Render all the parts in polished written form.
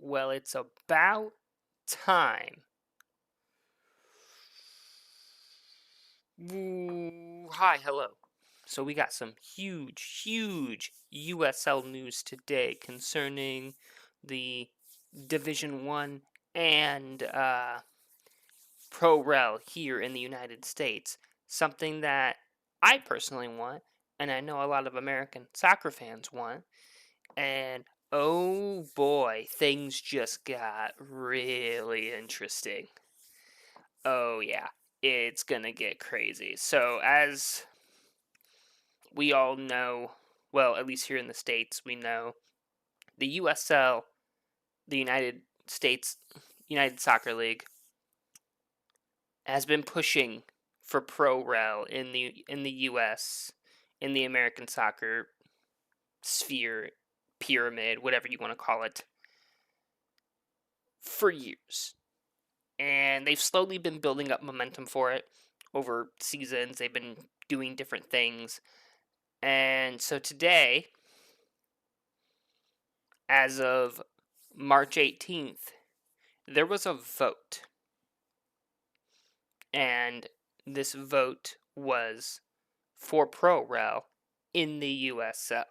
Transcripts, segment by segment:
Well, it's about time. Hi, hello. So we got some huge USL news today concerning the Division 1 and Pro Rel here in the United States. Something that I personally want, and I know a lot of American soccer fans want. And oh boy, things just got really interesting. Oh yeah, it's gonna get crazy. So as we all know, well, at least here in the States, we know the USL, the United Soccer League, has been pushing for pro rel in the US, in the American soccer sphere, pyramid, whatever you want to call it, for years. And they've slowly been building up momentum for it over seasons. They've been doing different things. And so today, as of March 18th, there was a vote. And this vote was for pro rel in the USL.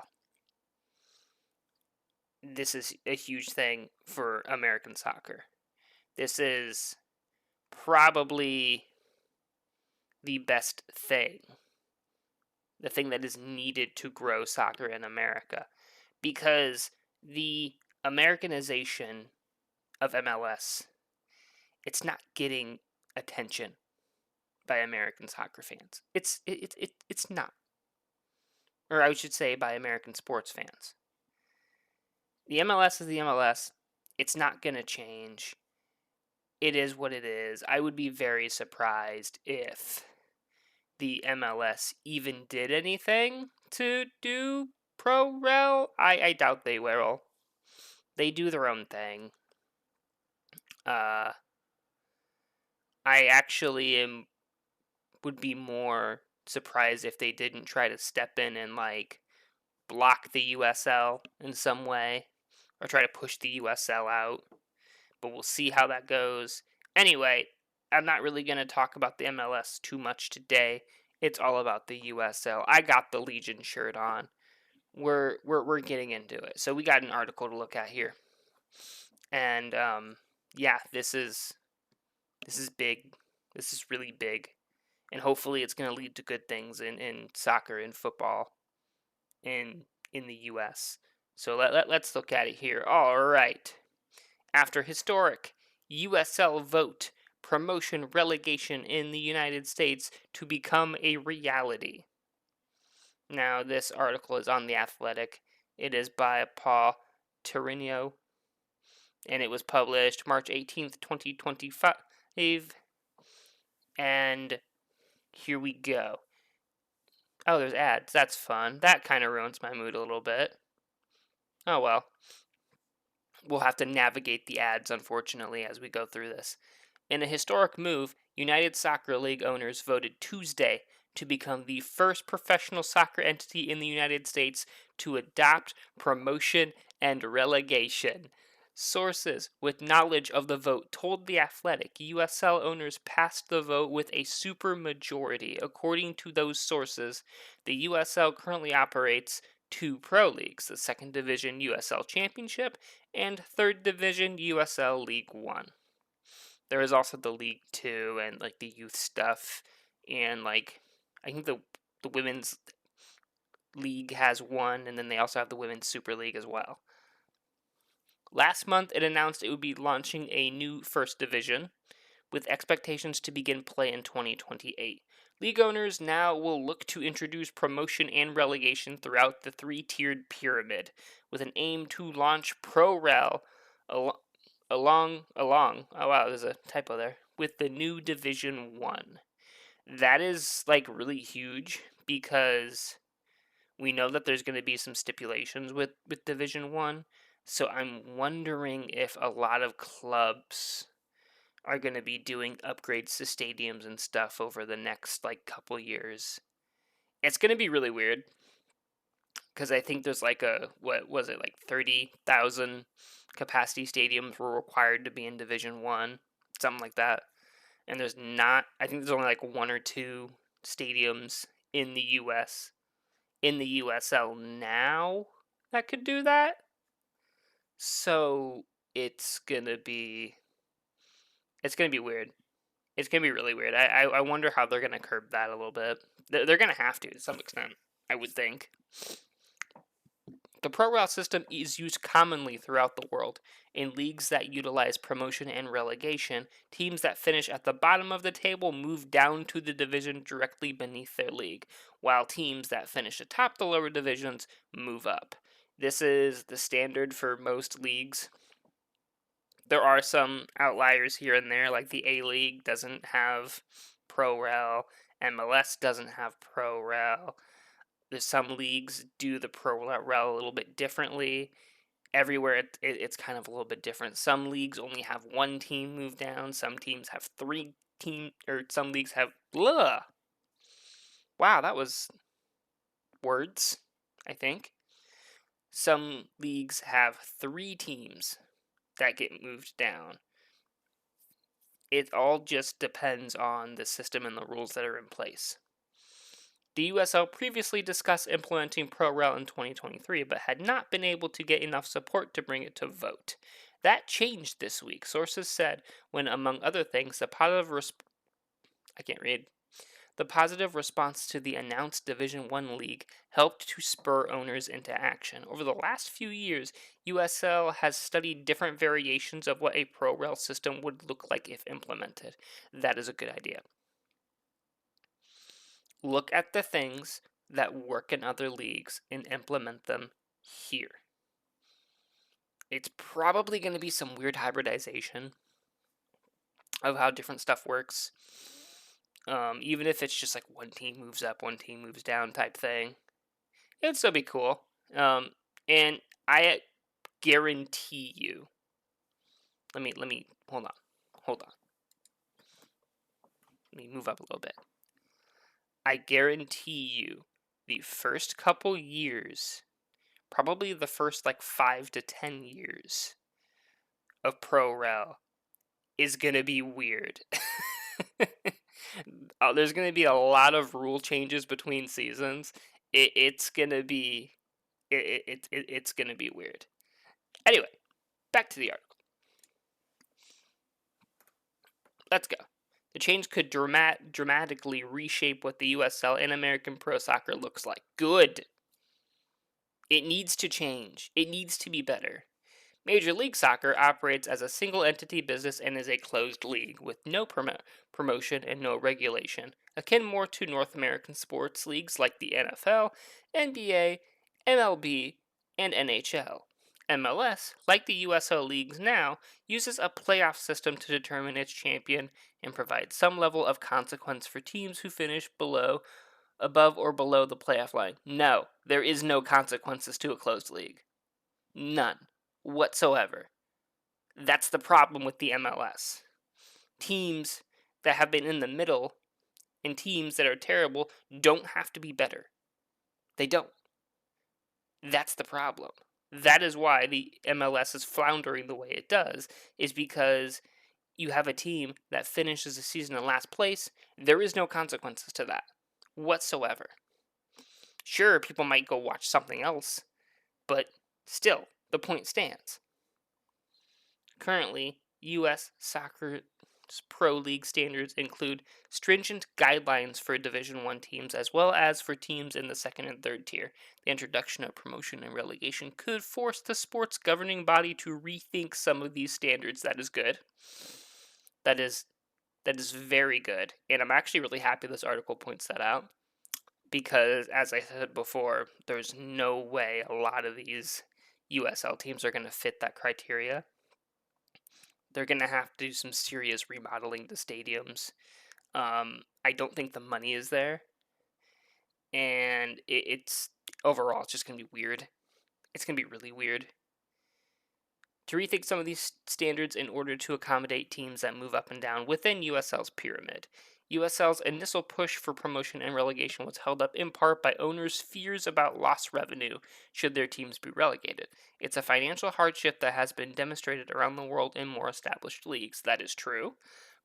This is a huge thing for American soccer. This is probably the best thing, the thing that is needed to grow soccer in America, because the Americanization of MLS, it's not getting attention by American soccer fans. It's not, or I should say, by American sports fans. The MLS is the MLS. It's not gonna change. It is what it is. I would be very surprised if the MLS even did anything to do pro rel. I doubt they will. They do their own thing. Uh, I actually would be more surprised if they didn't try to step in and like block the USL in some way or try to push the USL out. But we'll see how that goes. Anyway, I'm not really going to talk about the MLS too much today. It's all about the USL. I got the Legion shirt on. We're getting into it. So we got an article to look at here. And yeah, this is big. This is really big. And hopefully it's going to lead to good things in soccer and football in the US. So let's look at it here. All right. After historic USL vote, promotion relegation in the United States to become a reality. Now, this article is on The Athletic. It is by Paul Torino, and it was published March 18th, 2025. And here we go. Oh, there's ads. That's fun. That kind of ruins my mood a little bit. Oh well. We'll have to navigate the ads, unfortunately, as we go through this. In a historic move, United Soccer League owners voted Tuesday to become the first professional soccer entity in the United States to adopt promotion and relegation. Sources with knowledge of the vote told The Athletic USL owners passed the vote with a supermajority. According to those sources, the USL currently operates two pro leagues, the Second Division USL Championship and Third Division USL League One. There is also the League Two and like the youth stuff, and like I think the women's league has one, and then they also have the women's Super League as well. Last month, it announced it would be launching a new First Division, with expectations to begin play in 2028. League owners now will look to introduce promotion and relegation throughout the three-tiered pyramid, with an aim to launch Pro Rel along. Oh wow, there's a typo there. With the new Division 1. That is like really huge because we know that there's going to be some stipulations with Division 1. So I'm wondering if a lot of clubs are going to be doing upgrades to stadiums and stuff over the next like couple years. It's going to be really weird because I think there's like what was it, like 30,000 capacity stadiums were required to be in Division 1, something like that. And I think there's only like one or two stadiums in the US, in the USL now, that could do that. So it's gonna be weird. It's gonna be really weird. I wonder how they're gonna curb that a little bit. They're gonna have to some extent, I would think. The pro rel system is used commonly throughout the world. In leagues that utilize promotion and relegation, teams that finish at the bottom of the table move down to the division directly beneath their league, while teams that finish atop the lower divisions move up. This is the standard for most leagues. There are some outliers here and there, like the A League doesn't have pro rel, MLS doesn't have pro rel. There's some leagues do the pro rel a little bit differently. Everywhere it's kind of a little bit different. Some leagues only have one team move down. Some teams have some leagues have. Blah. Wow, that was words, I think. Some leagues have 3 teams that get moved down. It all just depends on the system and the rules that are in place. The USL previously discussed implementing Pro-Rel in 2023, but had not been able to get enough support to bring it to vote. That changed this week, sources said, when, among other things, the positive response to the announced Division 1 league helped to spur owners into action. Over the last few years, USL has studied different variations of what a Pro-Rel system would look like if implemented. That is a good idea. Look at the things that work in other leagues and implement them here. It's probably going to be some weird hybridization of how different stuff works. Even if it's just like one team moves up, one team moves down type thing. It'd still be cool. And I guarantee you. Let me hold on. Let me move up a little bit. I guarantee you the first couple years, probably the first like 5 to 10 years of Pro Rel is going to be weird. There's going to be a lot of rule changes between seasons. It's going to be it's going to be weird. Anyway, back to the article. Let's go. The change could dramatically reshape what the USL and American Pro Soccer looks like. Good. It needs to change. It needs to be better. Major League Soccer operates as a single entity business and is a closed league with no promotion and no regulation, akin more to North American sports leagues like the NFL, NBA, MLB, and NHL. MLS, like the USL leagues now, uses a playoff system to determine its champion and provides some level of consequence for teams who finish above or below the playoff line. No, there is no consequences to a closed league. None whatsoever. That's the problem with the MLS. Teams that have been in the middle and teams that are terrible don't have to be better. They don't. That's the problem. That is why the MLS is floundering the way it does, is because you have a team that finishes the season in last place. There is no consequences to that whatsoever. Sure, people might go watch something else, but still, the point stands. Currently, U.S. Soccer's Pro League standards include stringent guidelines for Division 1 teams as well as for teams in the second and third tier. The introduction of promotion and relegation could force the sport's governing body to rethink some of these standards. That is good. That is very good. And I'm actually really happy this article points that out. Because, as I said before, there's no way a lot of these USL teams are going to fit that criteria. They're going to have to do some serious remodeling to stadiums. I don't think the money is there. And it's overall, it's just going to be weird. It's going to be really weird. To rethink some of these standards in order to accommodate teams that move up and down within USL's pyramid. USL's initial push for promotion and relegation was held up in part by owners' fears about lost revenue should their teams be relegated. It's a financial hardship that has been demonstrated around the world in more established leagues. That is true.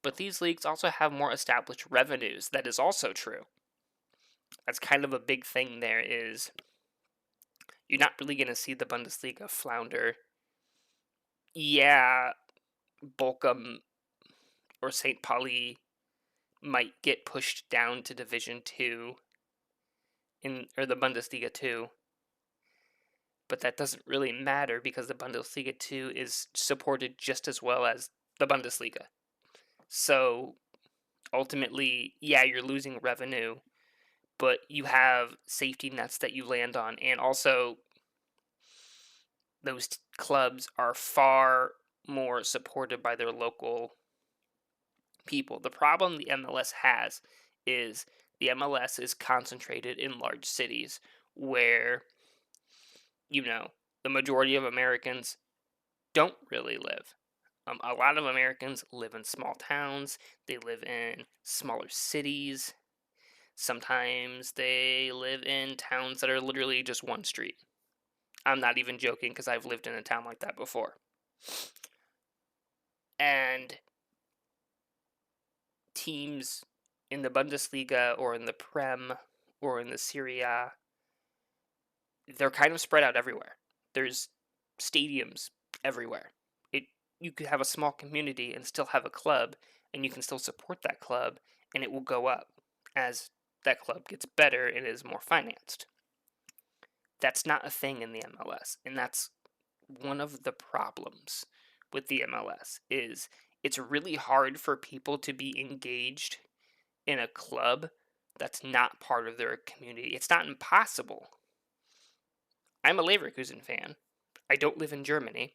But these leagues also have more established revenues. That is also true. That's kind of a big thing there is you're not really going to see the Bundesliga flounder. Yeah, Bochum or St. Pauli might get pushed down to Division 2 or the Bundesliga 2. But that doesn't really matter because the Bundesliga 2 is supported just as well as the Bundesliga. So ultimately, yeah, you're losing revenue, but you have safety nets that you land on, and also those clubs are far more supported by their local people. The problem the MLS has is the MLS is concentrated in large cities where, the majority of Americans don't really live. A lot of Americans live in small towns. They live in smaller cities. Sometimes they live in towns that are literally just one street. I'm not even joking because I've lived in a town like that before. And teams in the Bundesliga or in the Prem or in the Serie A, they're kind of spread out everywhere. There's stadiums everywhere. You could have a small community and still have a club, and you can still support that club, and it will go up as that club gets better and is more financed. That's not a thing in the MLS, and that's one of the problems with the MLS is it's really hard for people to be engaged in a club that's not part of their community. It's not impossible. I'm a Leverkusen fan. I don't live in Germany.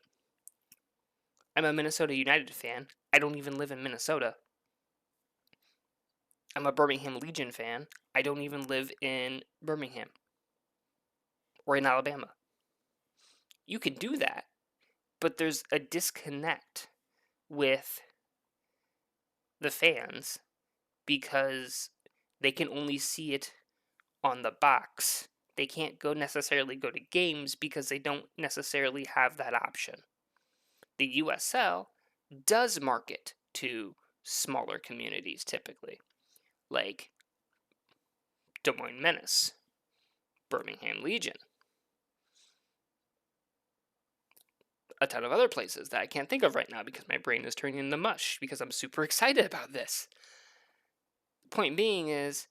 I'm a Minnesota United fan. I don't even live in Minnesota. I'm a Birmingham Legion fan. I don't even live in Birmingham or in Alabama. You can do that, but there's a disconnect with the fans because they can only see it on the box. They can't necessarily go to games because they don't necessarily have that option. The USL does market to smaller communities typically, like Des Moines Menace, Birmingham Legion, a ton of other places that I can't think of right now because my brain is turning into mush because I'm super excited about this. Point being is,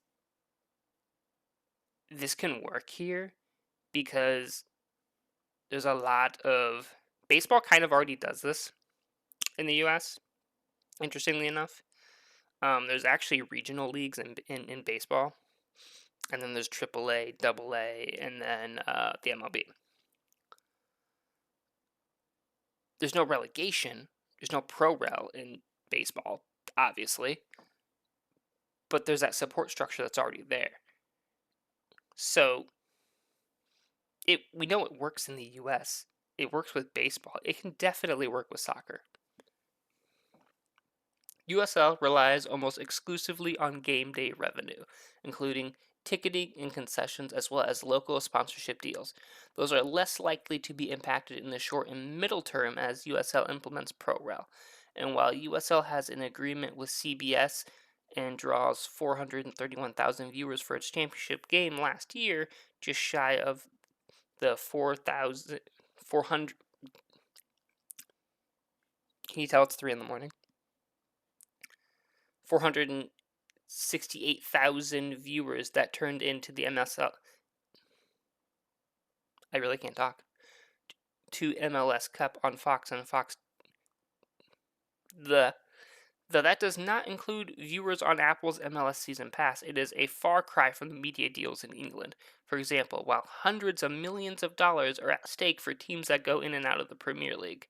this can work here because there's a lot of... Baseball kind of already does this in the US, interestingly enough. There's actually regional leagues in baseball, and then there's AAA, AA, and then the MLB. There's no relegation. There's no pro-rel in baseball, obviously. But there's that support structure that's already there. So, we know it works in the US. It works with baseball. It can definitely work with soccer. USL relies almost exclusively on game day revenue, including ticketing and concessions as well as local sponsorship deals. Those are less likely to be impacted in the short and middle term as USL implements ProRel. And while USL has an agreement with CBS and draws 431,000 viewers for its championship game last year, just shy of the 400... Can you tell it's 3 in the morning? 468,000 viewers that turned into the MSL. I really can't talk. To MLS Cup on Fox and Fox. That does not include viewers on Apple's MLS Season Pass. It is a far cry from the media deals in England. For example, while hundreds of millions of dollars are at stake for teams that go in and out of the Premier League.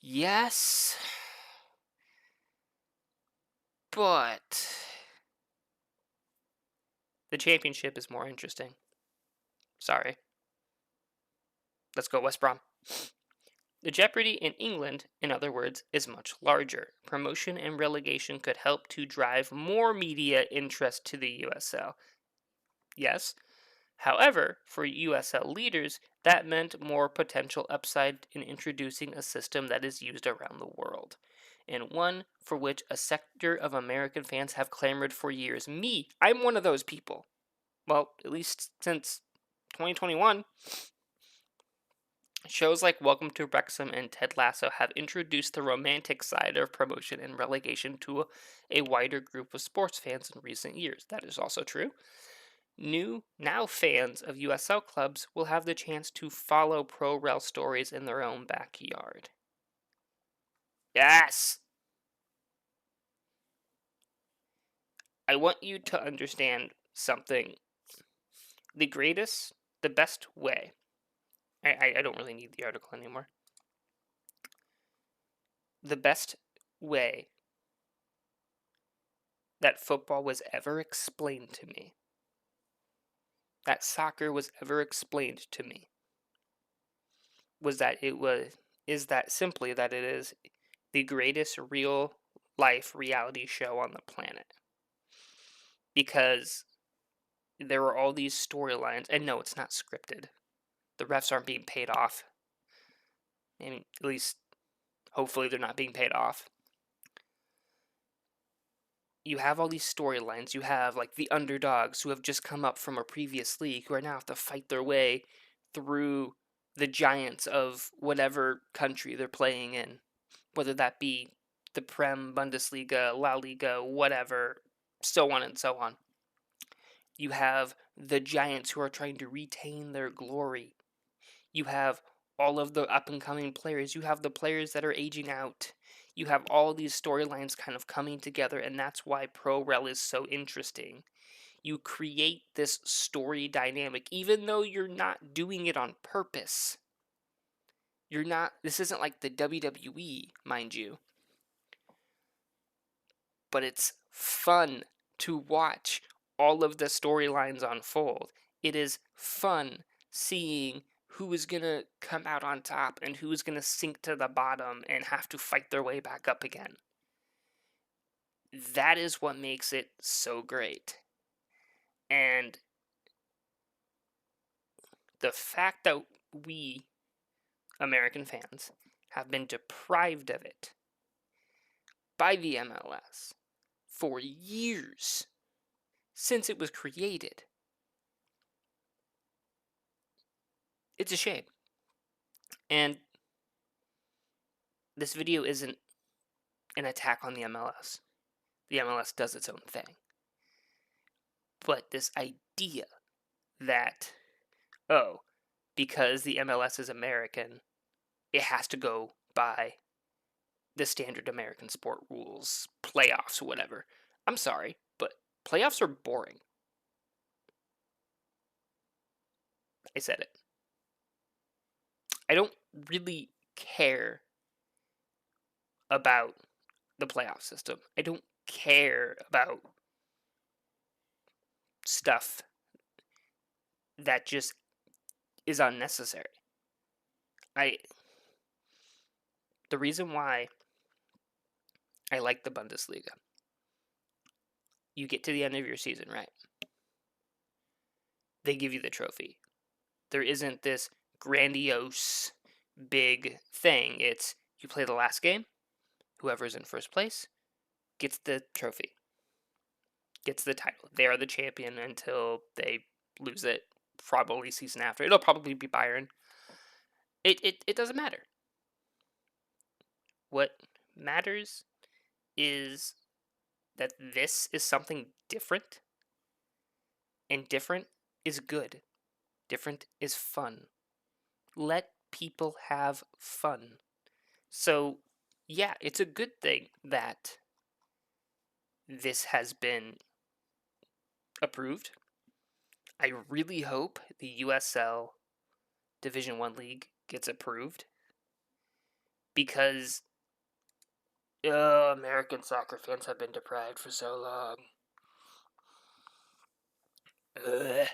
Yes, but the championship is more interesting. Sorry. Let's go West Brom. The jeopardy in England, in other words, is much larger. Promotion and relegation could help to drive more media interest to the USL. Yes. However, for USL leaders, that meant more potential upside in introducing a system that is used around the world, and one for which a sector of American fans have clamored for years. Me, I'm one of those people. Well, at least since 2021. Shows like Welcome to Wrexham and Ted Lasso have introduced the romantic side of promotion and relegation to a wider group of sports fans in recent years. That is also true. Now fans of USL clubs will have the chance to follow pro rel stories in their own backyard. Yes! I want you to understand something. The best way. I don't really need the article anymore. The best way that football was ever explained to me, that soccer was ever explained to me, is that simply that it is the greatest real life reality show on the planet. Because there are all these storylines, and no, it's not scripted. The refs aren't being paid off. I mean, at least, hopefully they're not being paid off. You have all these storylines. You have, like, the underdogs who have just come up from a previous league who are now have to fight their way through the giants of whatever country they're playing in. Whether that be the Prem, Bundesliga, La Liga, whatever, so on and so on. You have the giants who are trying to retain their glory. You have all of the up-and-coming players. You have the players that are aging out. You have all these storylines kind of coming together, and that's why Pro Rel is so interesting. You create this story dynamic, even though you're not doing it on purpose. This isn't like the WWE, mind you. But it's fun to watch all of the storylines unfold. It is fun seeing who is going to come out on top and who is going to sink to the bottom and have to fight their way back up again. That is what makes it so great. And the fact that we, American fans, have been deprived of it by the MLS for years since it was created, it's a shame. And this video isn't an attack on the MLS. The MLS does its own thing. But this idea that, because the MLS is American, it has to go by the standard American sport rules, playoffs, whatever. I'm sorry, but playoffs are boring. I said it. I don't really care about the playoff system. I don't care about stuff that just is unnecessary. The reason why I like the Bundesliga, you get to the end of your season, right? They give you the trophy. There isn't this grandiose, big thing. It's you play the last game, whoever's in first place gets the trophy, gets the title. They are the champion until they lose it, probably season after. It'll probably be Bayern. It doesn't matter. What matters is that this is something different, and different is good. Different is fun. Let people have fun. So, yeah, it's a good thing that this has been approved. I really hope the USL Division 1 League gets approved, because American soccer fans have been deprived for so long. Ugh.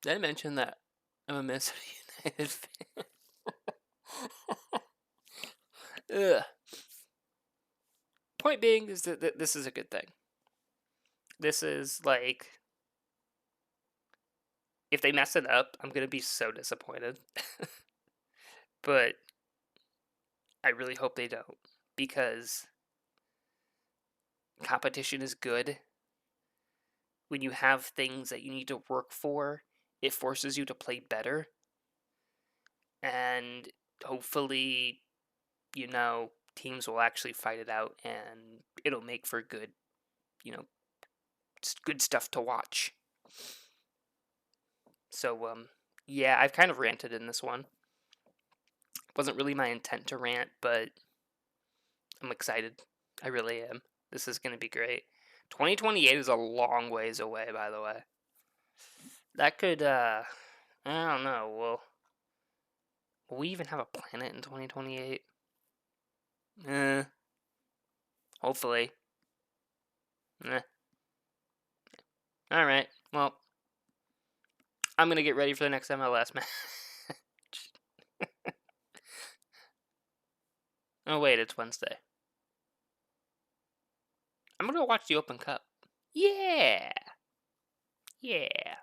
Did I mention that I'm a Minnesota United fan? Ugh. Point being is that this is a good thing. This is like, if they mess it up, I'm gonna be so disappointed. But I really hope they don't, because competition is good. When you have things that you need to work for, it forces you to play better. And hopefully, teams will actually fight it out and it'll make for good, good stuff to watch. So, yeah, I've kind of ranted in this one. Wasn't really my intent to rant, but I'm excited. I really am. This is going to be great. 2028 is a long ways away, by the way. That could, I don't know. Will we even have a planet in 2028? Hopefully. Alright, well, I'm going to get ready for the next MLS match. Oh, wait, it's Wednesday. I'm going to watch the Open Cup. Yeah! Yeah.